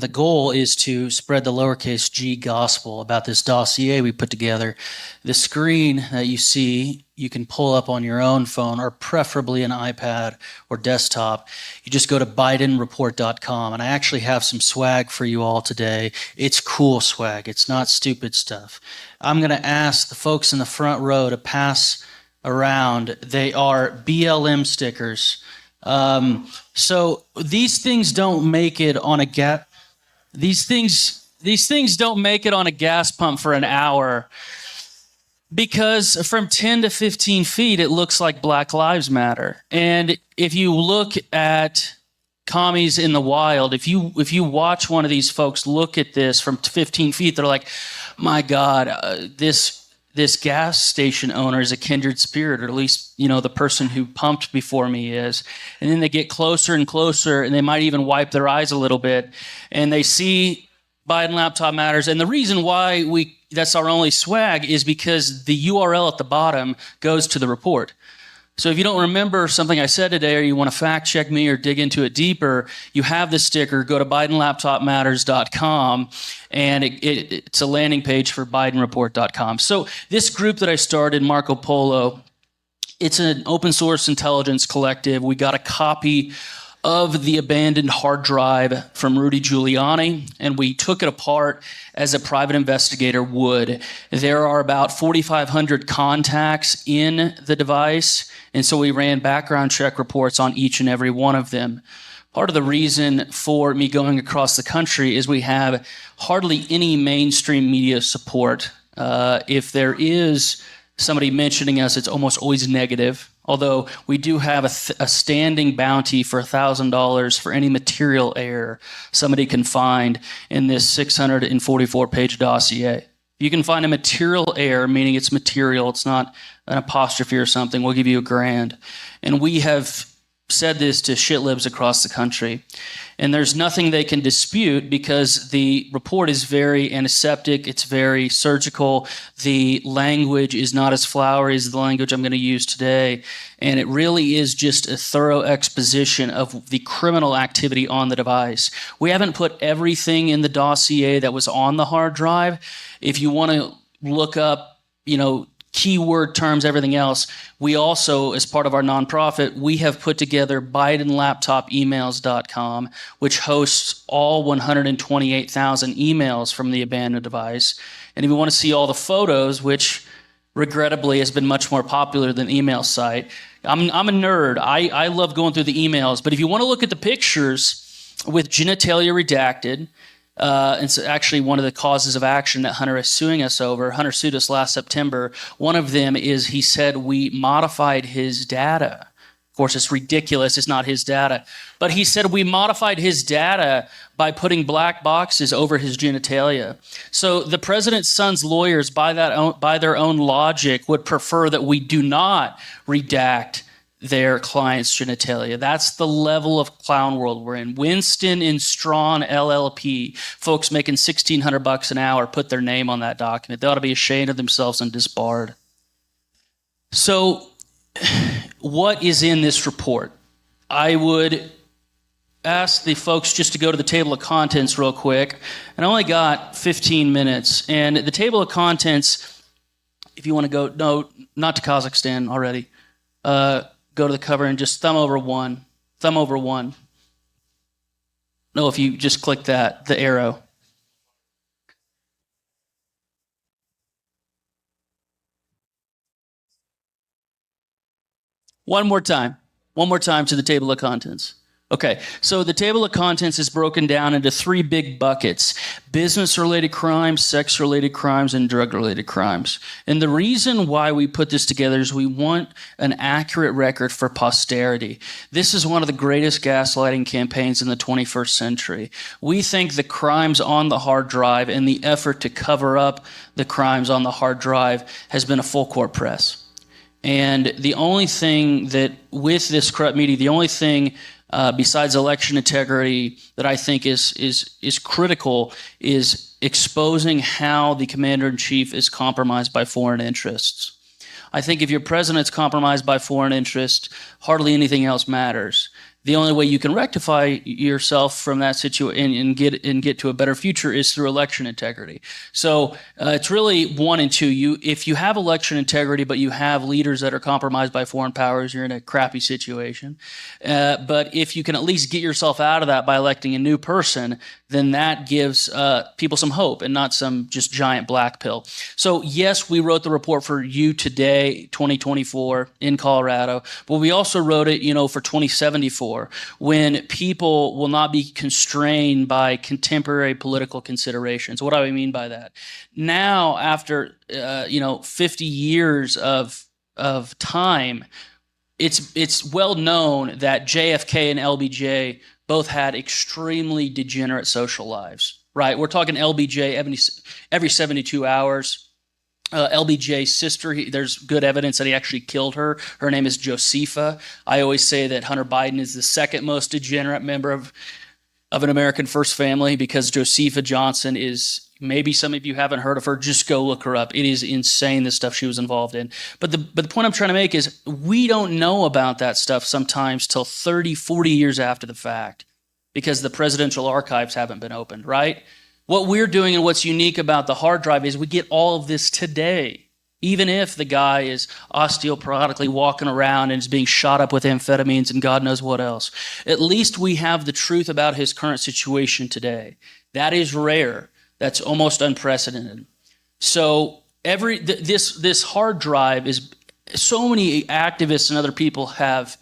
The goal is to spread the lowercase g gospel about this dossier we put together. The screen that you see, you can pull up on your own phone or preferably an iPad or desktop. You just go to bidenreport.com, and I actually have some swag for you all today. It's cool swag. It's not stupid stuff. I'm going to ask the folks in the front row to pass around. They are BLM stickers. So these things don't make it on a these things don't make it on a gas pump for an hour, because from 10 to 15 feet, it looks like Black Lives Matter. And if you look at commies in the wild, if you watch one of these folks look at this from 15 feet, they're like, my God, this gas station owner is a kindred spirit, or at least, the person who pumped before me is. And then they get closer and closer, and they might even wipe their eyes a little bit, and they see Biden Laptop Matters. And the reason why that's our only swag is because the URL at the bottom goes to the report. So if you don't remember something I said today, or you want to fact check me or dig into it deeper, you have this sticker. Go to bidenlaptopmatters.com, and it's a landing page for bidenreport.com. So this group that I started, Marco Polo, it's an open source intelligence collective. We got a copy of the abandoned hard drive from Rudy Giuliani, and we took it apart as a private investigator would. There are about 4,500 contacts in the device, and so we ran background check reports on each and every one of them. Part of the reason for me going across the country is we have hardly any mainstream media support. If there is somebody mentioning us, it's almost always negative. Although we do have a standing bounty for $1,000 for any material error somebody can find in this 644-page dossier. You can find a material error, meaning it's material, it's not an apostrophe or something, we'll give you $1,000. And we have said this to shitlibs across the country. And there's nothing they can dispute, because the report is very antiseptic, it's very surgical, the language is not as flowery as the language I'm going to use today, and it really is just a thorough exposition of the criminal activity on the device. We haven't put everything in the dossier that was on the hard drive. If you want to look up, keyword terms, everything else, we also, as part of our nonprofit, we have put together bidenlaptopemails.com, which hosts all 128,000 emails from the abandoned device. And if you want to see all the photos, which regrettably has been much more popular than email site, I'm a nerd. I love going through the emails. But if you want to look at the pictures with genitalia redacted, it's actually one of the causes of action that Hunter is suing us over. Hunter sued us last September. One of them is he said we modified his data. Of course, it's ridiculous. It's not his data. But he said we modified his data by putting black boxes over his genitalia. So the president's son's lawyers, by their own logic, would prefer that we do not redact their client's genitalia. That's the level of clown world we're in. Winston and Strawn LLP, folks making $1,600 an hour, put their name on that document. They ought to be ashamed of themselves and disbarred. So what is in this report? I would ask the folks just to go to the table of contents real quick. And I only got 15 minutes. And the table of contents, if you want to go, no, not to Kazakhstan already. Go to the cover and just thumb over one. No, if you just click that, the arrow. One more time to the table of contents. Okay, so the table of contents is broken down into 3 big buckets: business-related crimes, sex-related crimes, and drug-related crimes. And the reason why we put this together is we want an accurate record for posterity. This is one of the greatest gaslighting campaigns in the 21st century. We think the crimes on the hard drive and the effort to cover up the crimes on the hard drive has been a full-court press. And the only thing that, with this corrupt media, the only thing besides election integrity that I think is critical is exposing how the commander-in-chief is compromised by foreign interests. I think if your president's compromised by foreign interests, hardly anything else matters. the only way you can rectify yourself from that situation and get to a better future is through election integrity. So it's really one and two. If you have election integrity, but you have leaders that are compromised by foreign powers, you're in a crappy situation. But if you can at least get yourself out of that by electing a new person, then that gives people some hope and not some just giant black pill. So yes, we wrote the report for you today, 2024 in Colorado, but we also wrote it, for 2074, when people will not be constrained by contemporary political considerations. What do I mean by that? Now, after 50 years of time, it's well known that JFK and LBJ both had extremely degenerate social lives, right? We're talking LBJ every 72 hours. LBJ's sister, there's good evidence that he actually killed her. Her name is Josepha. I always say that Hunter Biden is the second most degenerate member of an American first family, because Josepha Johnson is, maybe some of you haven't heard of her, just go look her up. It is insane, the stuff she was involved in. But the point I'm trying to make is we don't know about that stuff sometimes till 30, 40 years after the fact, because the presidential archives haven't been opened, right? What we're doing and what's unique about the hard drive is we get all of this today. Even if the guy is osteoporotically walking around and is being shot up with amphetamines and God knows what else, at least we have the truth about his current situation today. That is rare. That's almost unprecedented. So this hard drive is, so many activists and other people have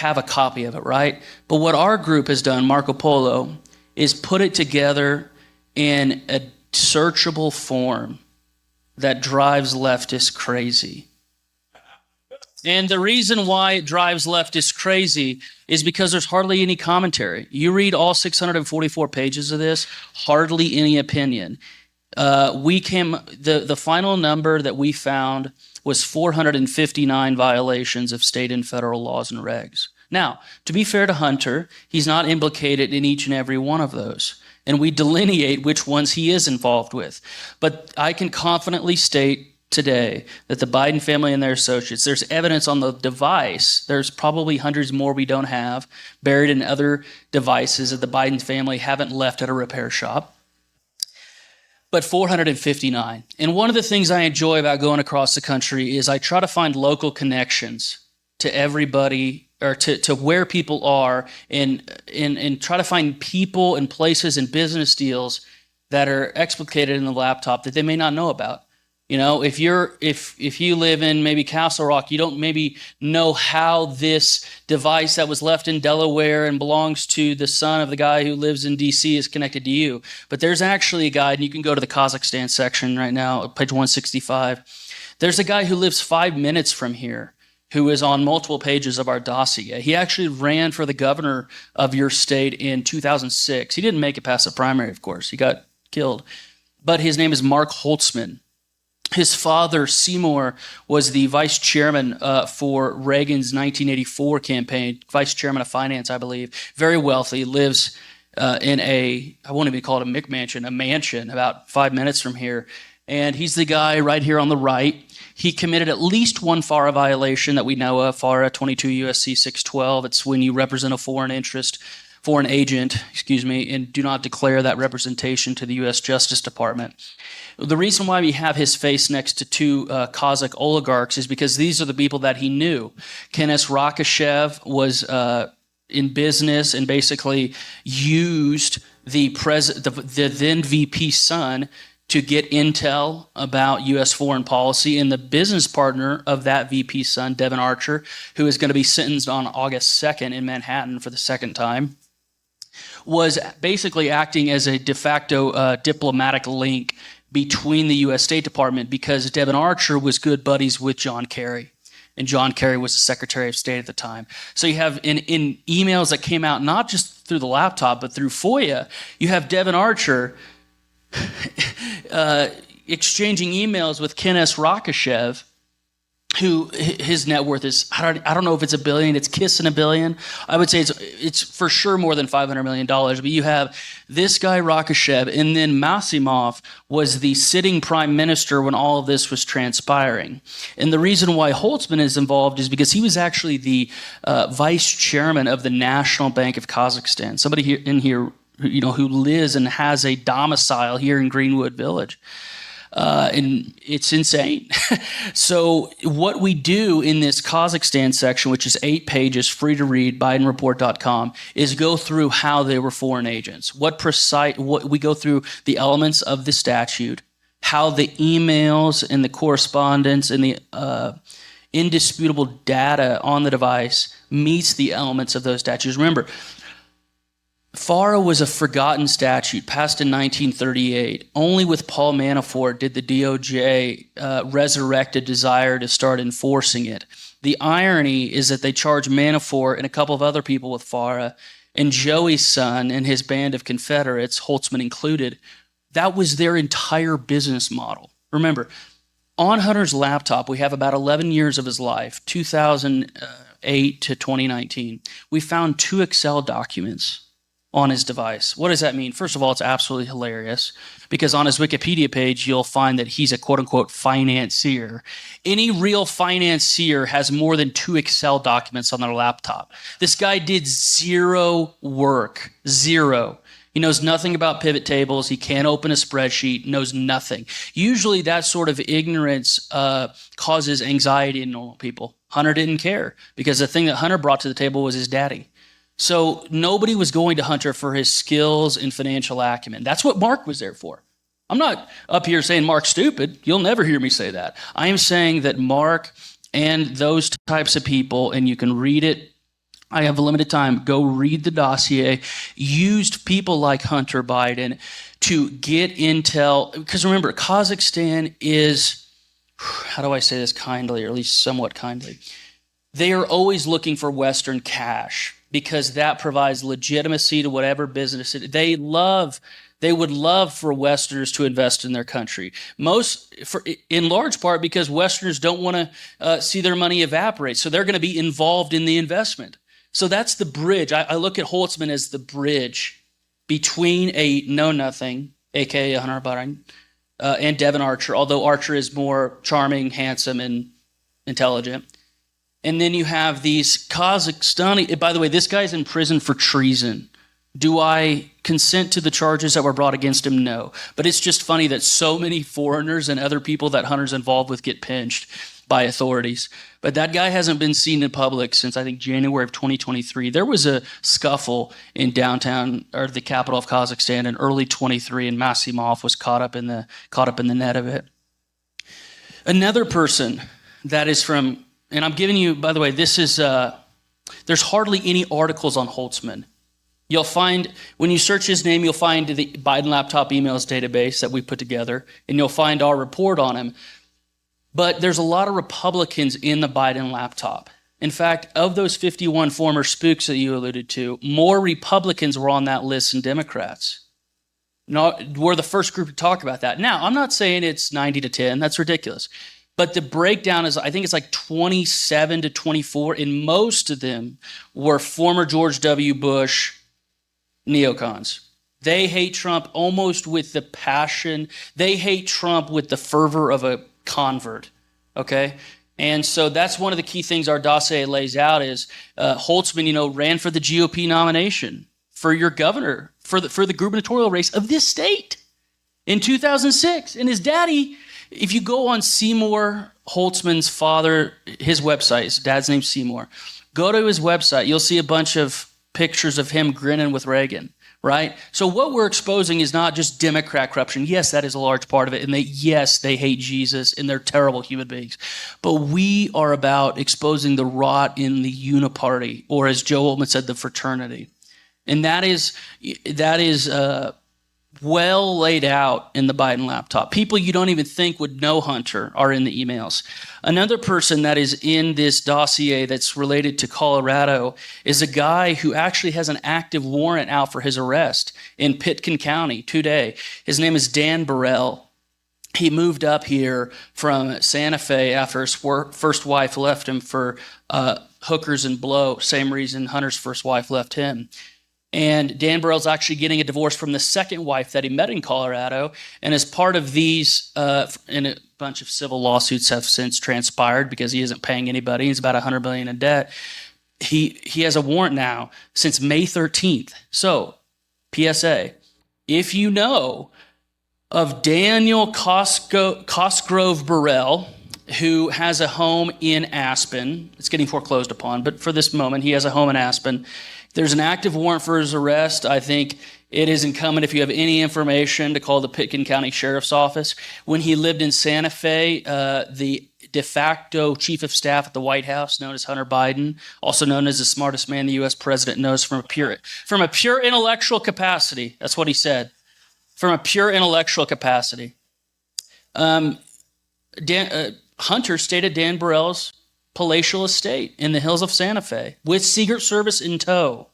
a copy of it, right? But what our group has done, Marco Polo, is put it together in a searchable form that drives leftists crazy. And the reason why it drives leftists crazy is because there's hardly any commentary. You read all 644 pages of this, hardly any opinion. The final number that we found was 459 violations of state and federal laws and regs. Now, to be fair to Hunter, he's not implicated in each and every one of those. And we delineate which ones he is involved with. But I can confidently state today that the Biden family and their associates, there's evidence on the device. There's probably hundreds more we don't have, buried in other devices that the Biden family haven't left at a repair shop. But 459. And one of the things I enjoy about going across the country is I try to find local connections to everybody, or to where people are, and try to find people and places and business deals that are explicated in the laptop that they may not know about. If you live in maybe Castle Rock, you don't maybe know how this device that was left in Delaware and belongs to the son of the guy who lives in DC is connected to you. But there's actually a guide, and you can go to the Kazakhstan section right now, page 165. There's a guy who lives 5 minutes from here, who is on multiple pages of our dossier. He actually ran for the governor of your state in 2006. He didn't make it past the primary, of course. He got killed. But his name is Mark Holtzman. His father, Seymour, was the vice chairman for Reagan's 1984 campaign, vice chairman of finance, I believe. Very wealthy, lives in I won't even call it a McMansion, a mansion about 5 minutes from here. And he's the guy right here on the right. He committed at least one FARA violation that we know of, FARA 22 U.S.C. 612. It's when you represent a foreign agent, and do not declare that representation to the U.S. Justice Department. The reason why we have his face next to two Kazakh oligarchs is because these are the people that he knew. Kenes Rakashev was in business and basically used the then VP's son to get intel about U.S. foreign policy, and the business partner of that VP's son, Devin Archer, who is going to be sentenced on August 2nd in Manhattan for the second time, was basically acting as a de facto diplomatic link between the U.S. State Department, because Devin Archer was good buddies with John Kerry, and John Kerry was the Secretary of State at the time. So you have in emails that came out not just through the laptop but through FOIA, you have Devin Archer exchanging emails with Kenes Rakashev who his net worth is, I don't know if it's $1 billion, it's kissing $1 billion. I would say it's for sure more than $500 million. But you have this guy, Rakashev, and then Masimov was the sitting prime minister when all of this was transpiring. And the reason why Holtzman is involved is because he was actually the vice chairman of the National Bank of Kazakhstan. Somebody here in here, who lives and has a domicile here in Greenwood Village. And it's insane. So what we do in this Kazakhstan section, which is 8 pages, free to read, BidenReport.com, is go through how they were foreign agents. What we go through the elements of the statute, how the emails and the correspondence and the indisputable data on the device meets the elements of those statutes. Remember, FARA was a forgotten statute passed in 1938. Only with Paul Manafort did the DOJ resurrect a desire to start enforcing it. The irony is that they charged Manafort and a couple of other people with FARA, and Joey's son and his band of Confederates, Holtzman included. That was their entire business model. Remember, on Hunter's laptop, we have about 11 years of his life, 2008 to 2019. We found 2 Excel documents on his device. What does that mean? First of all, it's absolutely hilarious because on his Wikipedia page, you'll find that he's a quote-unquote financier. Any real financier has more than 2 Excel documents on their laptop. This guy did 0 work, 0. He knows nothing about pivot tables. He can't open a spreadsheet, knows nothing. Usually that sort of ignorance causes anxiety in normal people. Hunter didn't care because the thing that Hunter brought to the table was his daddy. So nobody was going to Hunter for his skills and financial acumen. That's what Mark was there for. I'm not up here saying Mark's stupid. You'll never hear me say that. I am saying that Mark and those types of people, and you can read it. I have a limited time. Go read the dossier. Used people like Hunter Biden to get intel. Because remember, Kazakhstan is, how do I say this kindly, or at least somewhat kindly? They are always looking for Western cash, because that provides legitimacy to whatever business they would love for Westerners to invest in their country. In large part because Westerners don't want to see their money evaporate. So they're going to be involved in the investment. So that's the bridge. I look at Holtzman as the bridge between a know-nothing, aka Hunter Biden, and Devin Archer, although Archer is more charming, handsome, and intelligent. And then you have these Kazakhstani, by the way, this guy's in prison for treason. Do I consent to the charges that were brought against him? No. But it's just funny that so many foreigners and other people that Hunter's involved with get pinched by authorities. But that guy hasn't been seen in public since, I think, January of 2023. There was a scuffle in downtown, or the capital of Kazakhstan, in early 23, and Masimov was caught up in the net of it. Another person that is from, and I'm giving you, by the way, this is, there's hardly any articles on Holtzman. You'll find, when you search his name, you'll find the Biden laptop emails database that we put together, and you'll find our report on him. But there's a lot of Republicans in the Biden laptop. In fact, of those 51 former spooks that you alluded to, more Republicans were on that list than Democrats. We're the first group to talk about that. Now, I'm not saying it's 90 to 10. That's ridiculous. But the breakdown is, I think it's like 27 to 24, and most of them were former George W. Bush neocons. They hate Trump almost with the passion. They hate Trump with the fervor of a convert, okay? And so that's one of the key things our dossier lays out is Holtzman, ran for the GOP nomination for your governor, for the gubernatorial race of this state in 2006. And his daddy, if you go on Seymour Holtzman's father, his website, his dad's name's Seymour, go to his website, you'll see a bunch of pictures of him grinning with Reagan, right? So what we're exposing is not just Democrat corruption. Yes, that is a large part of it. And they hate Jesus and they're terrible human beings. But we are about exposing the rot in the uniparty, or as Joe Altman said, the fraternity. And that is well laid out in the Biden laptop. People you don't even think would know Hunter are in the emails. Another person that is in this dossier that's related to Colorado is a guy who actually has an active warrant out for his arrest in Pitkin County today. His name is Dan Burrell. he moved up here from Santa Fe after his first wife left him for hookers and blow. Same reason Hunter's first wife left him. And Dan Burrell's actually getting a divorce from the second wife that he met in Colorado. And as part of these, and a bunch of civil lawsuits have since transpired because he isn't paying anybody. He's about $100 million in debt. He has a warrant now since May 13th. So, PSA, if you know of Daniel Cosgrove Burrell, who has a home in Aspen. It's getting foreclosed upon, but for this moment, he has a home in Aspen. There's an active warrant for his arrest. I think it is incumbent, if you have any information, to call the Pitkin County Sheriff's Office. When he lived in Santa Fe, the de facto chief of staff at the White House, known as Hunter Biden, also known as the smartest man the U.S. president knows from a pure intellectual capacity. That's what he said. From a pure intellectual capacity. Hunter stayed at Dan Burrell's palatial estate in the hills of Santa Fe with Secret Service in tow.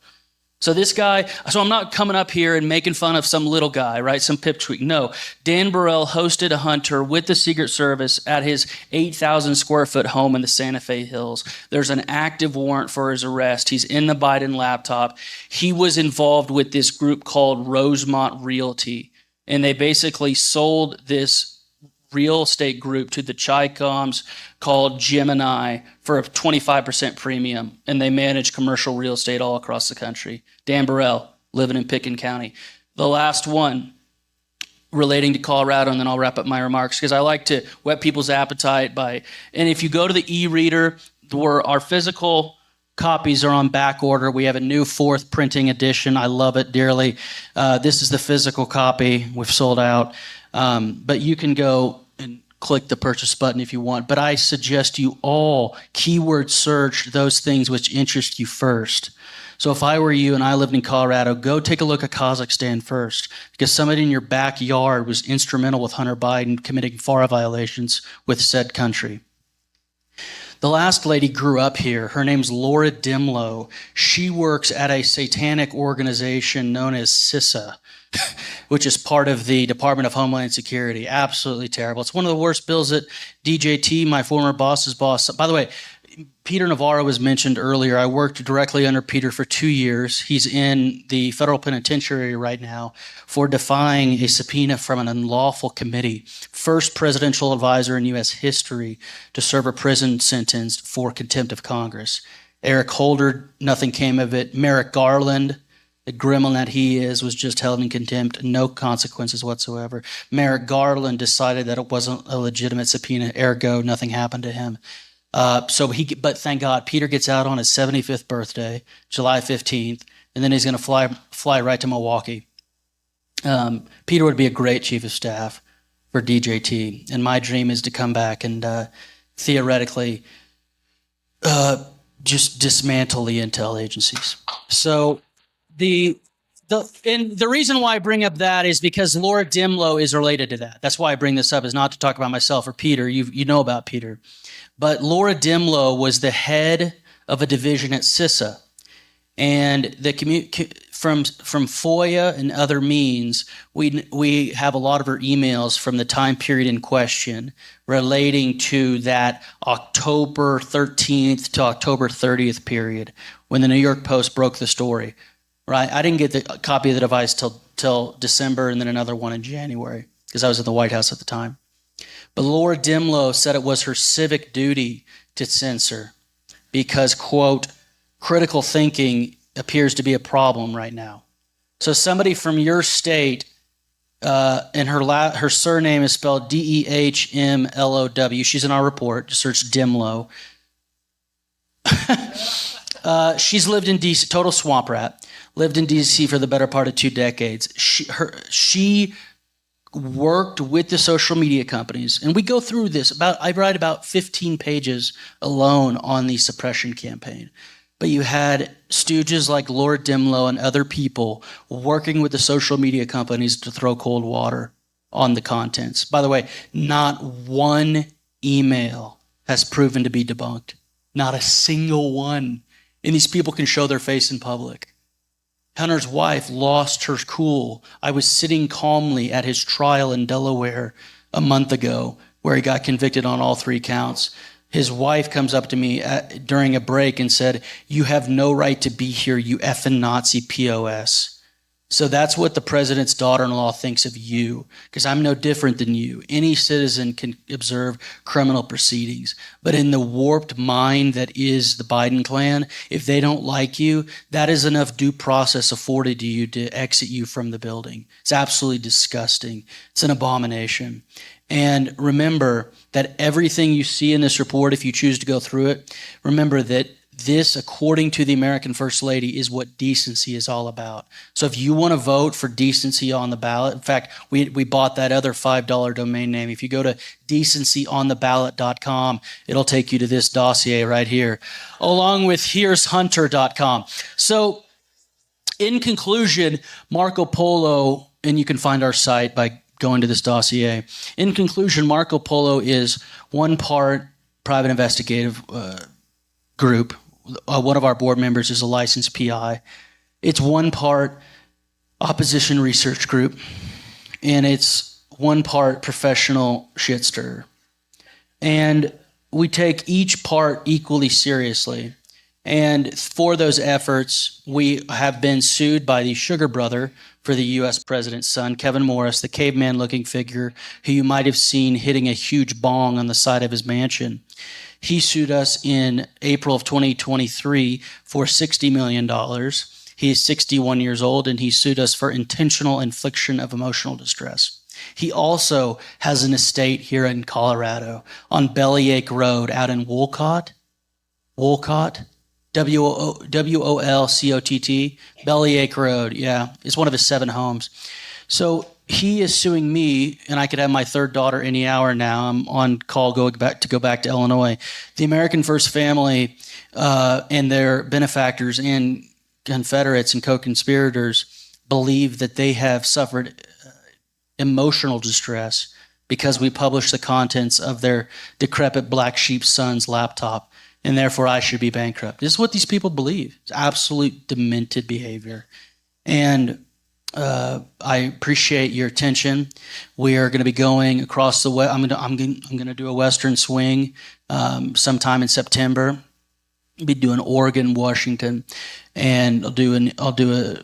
So this guy, so I'm not coming up here and making fun of some little guy, right? Some pipsqueak. No, Dan Burrell hosted a Hunter with the Secret Service at his 8,000 square foot home in the Santa Fe hills. There's an active warrant for his arrest. He's in the Biden laptop. He was involved with this group called Rosemont Realty, and they basically sold this real estate group to the Chi-Coms called Gemini for a 25% premium, and they manage commercial real estate all across the country. Dan Burrell, living in Pitkin County. The last one relating to Colorado, and then I'll wrap up my remarks, because I like to whet people's appetite by, and if you go to the e-reader, where our physical copies are on back order. We have a new 4th printing edition. I love it dearly. This is the physical copy. We've sold out. But you can go and click the purchase button if you want. But I suggest you all keyword search those things which interest you first. So if I were you and I lived in Colorado, go take a look at Kazakhstan first, because somebody in your backyard was instrumental with Hunter Biden committing FARA violations with said country. The last lady grew up here. Her name's Laura Dimlow. She works at a satanic organization known as CISA, which is part of the Department of Homeland Security. Absolutely terrible. It's one of the worst bills that DJT, my former boss's boss. By the way, Peter Navarro was mentioned earlier. I worked directly under Peter for 2 years. He's in the federal penitentiary right now for defying a subpoena from an unlawful committee. First presidential advisor in U.S. history to serve a prison sentence for contempt of Congress. Eric Holder, nothing came of it. Merrick Garland, the gremlin that he is, was just held in contempt, no consequences whatsoever. Merrick Garland decided that it wasn't a legitimate subpoena, ergo nothing happened to him. But thank God, Peter gets out on his 75th birthday, July 15th, and then he's going to fly right to Milwaukee. Peter would be a great chief of staff for DJT, and my dream is to come back and theoretically just dismantle the intel agencies. So the reason why I bring up that is because Laura Dimlow is related to that. That's why I bring this up, is not to talk about myself or Peter. You know about Peter. But Laura Dimlow was the head of a division at CISA. And from FOIA and other means, we have a lot of her emails from the time period in question relating to that October 13th to October 30th period when the New York Post broke the story. Right? I didn't get the copy of the device till December, and then another one in January because I was at the White House at the time. But Laura Dimlow said it was her civic duty to censor because, quote, critical thinking appears to be a problem right now. So somebody from your state, and her surname is spelled Dehmlow. She's in our report. Just search Dimlow. She's lived in D.C., total swamp rat, lived in D.C. for the better part of 2 decades. She worked with the social media companies, and we go through this. I write about 15 pages alone on the suppression campaign. But you had stooges like Laura Dimlow and other people working with the social media companies to throw cold water on the contents. By the way, not one email has proven to be debunked. Not a single one. And these people can show their face in public. Hunter's wife lost her cool. I was sitting calmly at his trial in Delaware a month ago where he got convicted on all 3 counts. His wife comes up to me during a break and said, "You have no right to be here, you effing Nazi POS." So that's what the president's daughter-in-law thinks of you, because I'm no different than you. Any citizen can observe criminal proceedings. But in the warped mind that is the Biden clan, if they don't like you, that is enough due process afforded to you to exit you from the building. It's absolutely disgusting. It's an abomination. And remember that everything you see in this report, if you choose to go through it, remember that this, according to the American First Lady, is what decency is all about. So if you want to vote for decency on the ballot, in fact, we bought that other $5 domain name. If you go to decencyontheballot.com, it'll take you to this dossier right here, along with here'shunter.com. So in conclusion, Marco Polo, and you can find our site by going to this dossier. In conclusion, Marco Polo is one part private investigative group. One of our board members is a licensed PI. It's one part opposition research group, and it's one part professional shit stirrer. And we take each part equally seriously. And for those efforts, we have been sued by the sugar brother for the U.S. president's son, Kevin Morris, the caveman-looking figure who you might have seen hitting a huge bong on the side of his mansion. He sued us in April of 2023 for $60 million. He is 61 years old, and he sued us for intentional infliction of emotional distress. He also has an estate here in Colorado on Bellyache Road out in Wolcott, W-O-L-C-O-T-T, Bellyache Road, yeah. It's one of his 7 homes. So he is suing me, and I could have my 3rd daughter any hour now. I'm on call go back to Illinois. The American First family and their benefactors and Confederates and co-conspirators believe that they have suffered emotional distress because we published the contents of their decrepit black sheep son's laptop, and therefore I should be bankrupt. This is what these people believe. It's absolute demented behavior. And I appreciate your attention. We are going to be going across the way. I'm going to do a Western swing sometime in September. I'll be doing Oregon, Washington, and I'll do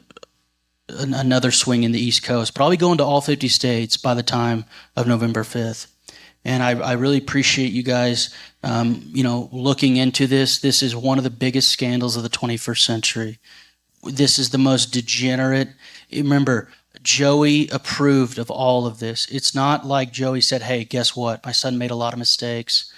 another swing in the East Coast. But I'll be going to all 50 states by the time of November 5th. And I really appreciate you guys, looking into this. This is one of the biggest scandals of the 21st century. This is the most degenerate. Remember, Joey approved of all of this. It's not like Joey said, "Hey, guess what? My son made a lot of mistakes.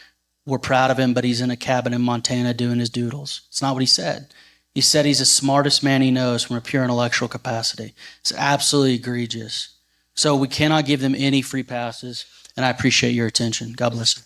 We're proud of him, but he's in a cabin in Montana doing his doodles." It's not what he said. He said he's the smartest man he knows from a pure intellectual capacity. It's absolutely egregious. So we cannot give them any free passes, and I appreciate your attention. God bless you.